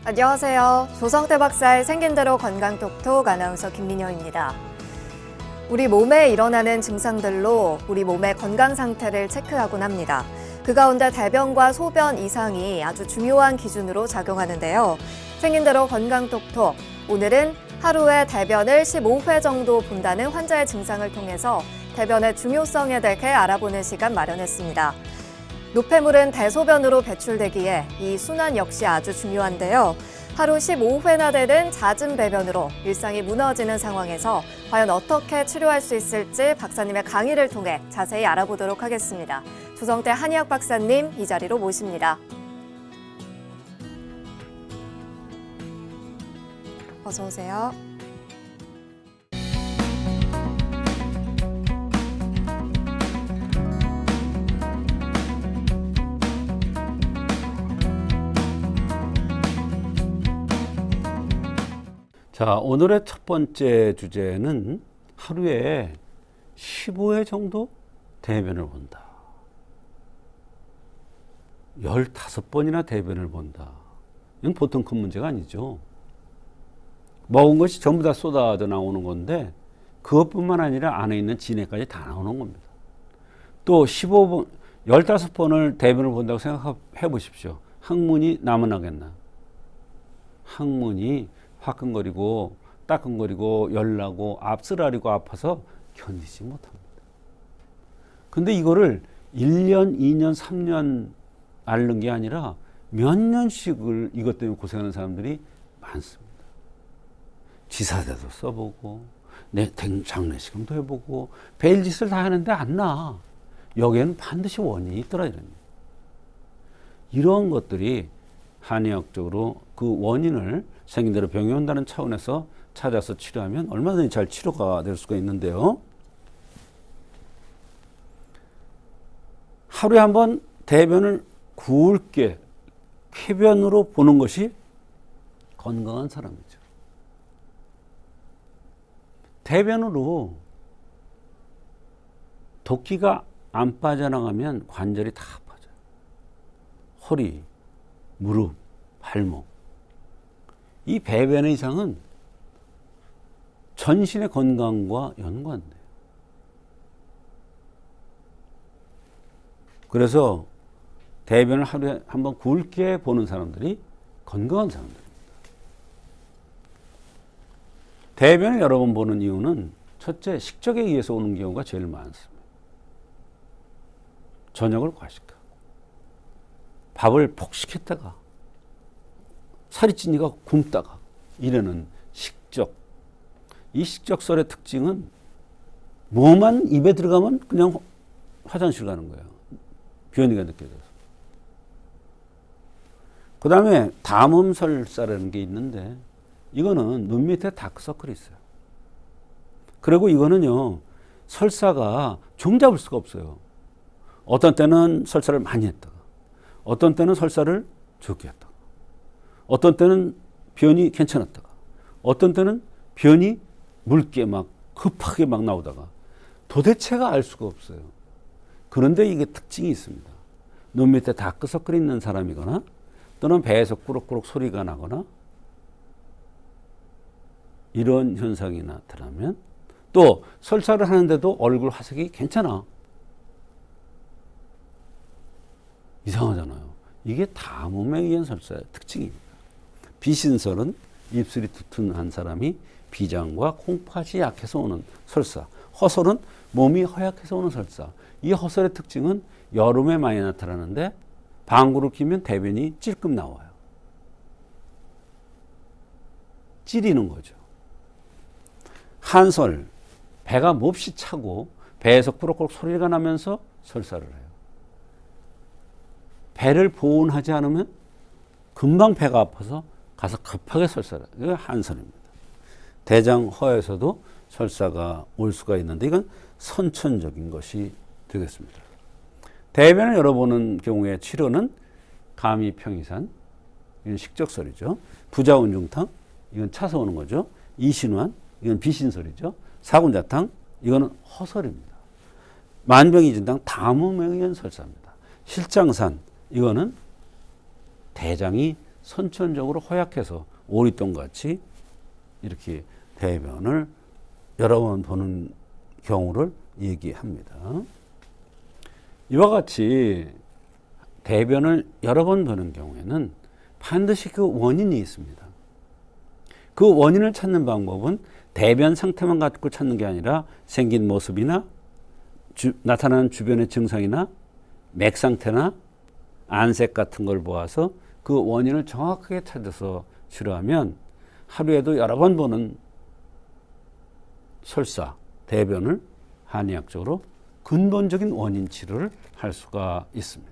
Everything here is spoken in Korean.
안녕하세요. 조성태 박사의 생긴 대로 건강톡톡 아나운서 김민영입니다. 우리 몸에 일어나는 증상들로 우리 몸의 건강 상태를 체크하곤 합니다. 그 가운데 대변과 소변 이상이 아주 중요한 기준으로 작용하는데요. 생긴 대로 건강톡톡, 오늘은 하루에 대변을 15회 정도 본다는 환자의 증상을 통해서 대변의 중요성에 대해 알아보는 시간 마련했습니다. 노폐물은 대소변으로 배출되기에 이 순환 역시 아주 중요한데요. 하루 15회나 되는 잦은 배변으로 일상이 무너지는 상황에서 과연 어떻게 치료할 수 있을지 박사님의 강의를 통해 자세히 알아보도록 하겠습니다. 조성태 한의학 박사님 이 자리로 모십니다. 어서 오세요. 자, 오늘의 첫 번째 주제는 하루에 15회 정도 대변을 본다. 15번이나 대변을 본다. 이건 보통 큰 문제가 아니죠. 먹은 것이 전부 다 쏟아져 나오는 건데 그것뿐만 아니라 안에 있는 진액까지 다 나오는 겁니다. 또 15번, 15번을 대변을 본다고 생각해 보십시오. 항문이 나무나겠나? 항문이 화끈거리고 따끔거리고 열나고 앞쓰라리고 아파서 견디지 못합니다. 근데 이거를 1년, 2년, 3년 앓는 게 아니라 몇 년씩을 이것 때문에 고생하는 사람들이 많습니다. 지사대도 써보고 장례식금도 해보고 별짓을 다 하는데 안 나. 여기에는 반드시 원인이 있더라. 이런 것들이 한의학적으로 그 원인을 생긴 대로 병이 온다는 차원에서 찾아서 치료하면 얼마든지 잘 치료가 될 수가 있는데요. 하루에 한 번 대변을 굵게 쾌변으로 보는 것이 건강한 사람이죠. 대변으로 도끼가 안 빠져나가면 관절이 다 아파져요. 허리, 무릎, 발목. 이 배변의 이상은 전신의 건강과 연관돼요. 그래서 대변을 하루에 한 번 굵게 보는 사람들이 건강한 사람들입니다. 대변을 여러 번 보는 이유는 첫째, 식적에 의해서 오는 경우가 제일 많습니다. 저녁을 과식하고 밥을 폭식했다가 살이 찌니까 굶다가 이래는 식적. 이 식적설의 특징은 뭐만 입에 들어가면 그냥 화장실 가는 거예요. 변이가 느껴져서. 그 다음에 담음설사라는 게 있는데 이거는 눈 밑에 다크서클이 있어요. 그리고 이거는요, 설사가 종잡을 수가 없어요. 어떤 때는 설사를 많이 했다가 어떤 때는 설사를 적게 했다가 어떤 때는 변이 괜찮았다가 어떤 때는 변이 묽게 막 급하게 막 나오다가 도대체가 알 수가 없어요. 그런데 이게 특징이 있습니다. 눈 밑에 다크서클이 있는 사람이거나 또는 배에서 꾸럭꾸럭 소리가 나거나 이런 현상이 나타나면 또 설사를 하는데도 얼굴 화색이 괜찮아. 이상하잖아요. 이게 담음에 의한 설사의 특징입니다. 비신설은 입술이 두툼한 사람이 비장과 콩팥이 약해서 오는 설사. 허설은 몸이 허약해서 오는 설사. 이 허설의 특징은 여름에 많이 나타나는데 방구를 끼면 대변이 찔끔 나와요. 찌리는 거죠. 한설, 배가 몹시 차고 배에서 꾸럭꾸럭 소리가 나면서 설사를 해요. 배를 보온하지 않으면 금방 배가 아파서 가서 급하게 설사를 해요. 이게 한설입니다. 대장허에서도 설사가 올 수가 있는데 이건 선천적인 것이 되겠습니다. 대변을 열어보는 경우에 치료는 감이평이산, 이건 식적설이죠. 부자운중탕, 이건 차서 오는 거죠. 이신환, 이건 비신설이죠. 사군자탕, 이거는 허설입니다. 만병이진탕, 담음에 의한 설사입니다. 실장산, 이거는 대장이 선천적으로 허약해서 오리똥 같이 이렇게 대변을 여러 번 보는 경우를 얘기합니다. 이와 같이 대변을 여러 번 보는 경우에는 반드시 그 원인이 있습니다. 그 원인을 찾는 방법은 대변 상태만 갖고 찾는 게 아니라 생긴 모습이나 나타나는 주변의 증상이나 맥 상태나 안색 같은 걸 보아서 그 원인을 정확하게 찾아서 치료하면 하루에도 여러 번 보는 설사, 대변을 한의학적으로 근본적인 원인 치료를 할 수가 있습니다.